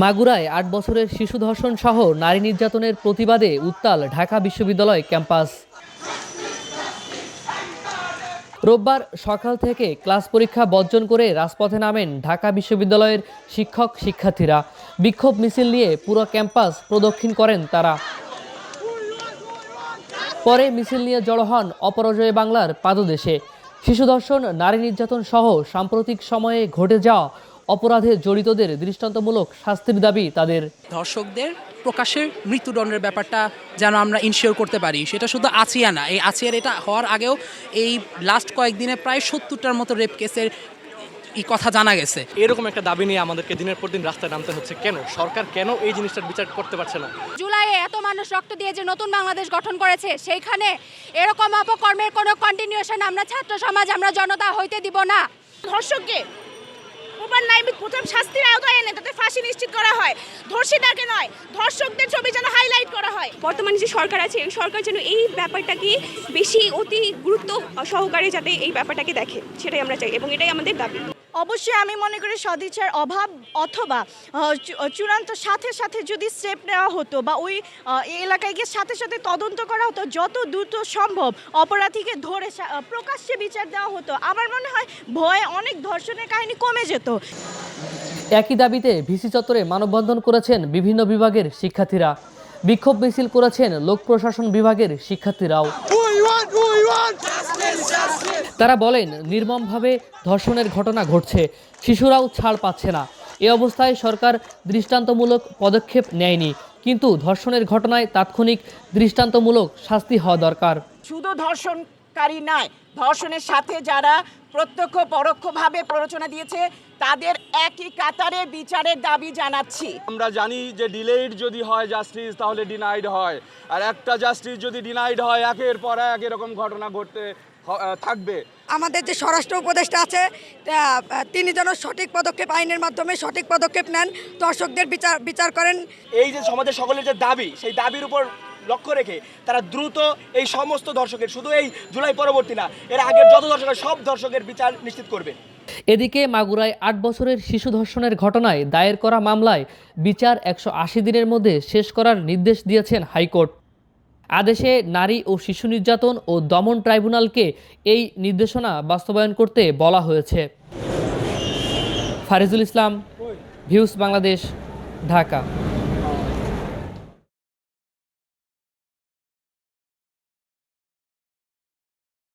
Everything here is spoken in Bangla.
মাগুরায় ৮ বছরের শিশু ধর্ষণ সহ নারী নির্যাতনের প্রতিবাদে উত্তাল ঢাকা বিশ্ববিদ্যালয় ক্যাম্পাস। রোববার সকাল থেকে ক্লাস পরীক্ষা বর্জন করে রাজপথে নামেন ঢাকা বিশ্ববিদ্যালয়ের শিক্ষক শিক্ষার্থীরা। বিক্ষোভ মিছিল নিয়ে পুরো ক্যাম্পাস প্রদক্ষিণ করেন তারা। পরে মিছিল নিয়ে জড়ো হন অপরাজয় বাংলার পাদদেশে। শিশু ধর্ষণ, নারী নির্যাতন সহ সাম্প্রতিক সময়ে ঘটে যাওয়া অপরাধে জড়িতদের দৃষ্টান্তমূলক শাস্তির দাবি তাদের। ধর্ষকদের প্রকাশের মৃত্যুদণ্ডের ব্যাপারটা যেন আমরা ইনশিওর করতে পারি, সেটা শুধু আছিয়া না, এই আছিয়ার এটা হওয়ার আগেও এই লাস্ট কয়েকদিনে প্রায় ৭০টার মতো রেপ কেসের কথা জানা গেছে। এরকম একটা দাবি নিয়ে আমাদেরকে দিনের পর দিন রাস্তায় নামতে হচ্ছে কেন? সরকার কেন এই জিনিসটার বিচার করতে পারছে না? জুলাইয়ে এত মানুষ রক্ত দিয়ে যে নতুন বাংলাদেশ গঠন করেছে, সেইখানে এরকম অপকর্মের কোনো কন্টিনিউশন আমরা ছাত্র সমাজ, আমরা জনতা হইতে দিব না। ধর্ষককে ওভার নাইমিত প্রথম শাস্তির আওতায় এনে তাতে ফাঁসি নিশ্চিত করা হয়, ধর্ষিতাকে নয়, ধর্ষকদের ছবি যেন হাইলাইট করা হয়। বর্তমানে যে সরকার আছে, এই সরকার যেন এই ব্যাপারটাকে বেশি অতি গুরুত্ব সহকারে যাতে এই ব্যাপারটাকে দেখে, সেটাই আমরা চাই এবং এটাই আমাদের দাবি। অবশ্যই আমি মনে করি সদিচ্ছার অভাব অথবা চূড়ান্ত সাথে সাথে যদি স্টেপ নেওয়া হতো বা ওই এলাকায় গিয়ে সাথে সাথে তদন্ত করা হতো, যত দ্রুত সম্ভব অপরাধীকে ধরে প্রকাশ্যে বিচার দেওয়া হতো, আমার মনে হয় ভয়ে অনেক ধর্ষণের কাহিনী কমে যেত। একই দাবিতে ভিসি চত্বরে মানববন্ধন করেছেন বিভিন্ন বিভাগের শিক্ষার্থীরা। বিক্ষোভ মিছিল করেছেন লোক প্রশাসন বিভাগের শিক্ষার্থীরাও। তারা বলেন, নির্মমভাবে ধর্ষণের ঘটনা ঘটছে, শিশুরাও ছাড় পাচ্ছে না। এ অবস্থায় সরকার দৃষ্টান্তমূলক পদক্ষেপ নেয়নি, কিন্তু ধর্ষণের ঘটনায় তাৎক্ষণিক দৃষ্টান্তমূলক শাস্তি হওয়া দরকার। শুধু ধর্ষণকারী নয়, ধর্ষণের সাথে যারা প্রত্যক্ষ পরোক্ষভাবে প্ররোচনা দিয়েছে তাদের একই কাতারে বিচারের দাবি জানাচ্ছি। আমরা জানি যে ডিলেইড যদি হয় জাস্টিস, তাহলে ডিনাইড হয়, আর একটা জাস্টিস যদি ডিনাইড হয় একের পর এক এরকম ঘটনা ঘটতে থাকবে। আমাদের যে স্বরাষ্ট্র উপদেষ্টা আছে, তিনি যেন সঠিক পদক্ষেপ, আইনের মাধ্যমে সঠিক পদক্ষেপ নেন, দর্শকদের বিচার করেন। এই যে সমাজের সকলের যে দাবি, সেই দাবির উপর লক্ষ্য রেখে তারা দ্রুত এই সমস্ত দর্শকের, শুধু এই জুলাই পরবর্তী না, এর আগের যত দর্শকের সব দর্শকের বিচার নিশ্চিত করবে। এদিকে মাগুরায় ৮ বছরের শিশু ধর্ষণের ঘটনায় দায়ের করা মামলায় বিচার ১৮০ দিনের মধ্যে শেষ করার নির্দেশ দিয়েছেন হাইকোর্ট। আদেশে নারী ও শিশু নির্যাতন ও দমন ট্রাইব্যুনালকে এই নির্দেশনা বাস্তবায়ন করতে বলা হয়েছে। ফারিজুল ইসলাম, ভিউজ বাংলাদেশ, ঢাকা।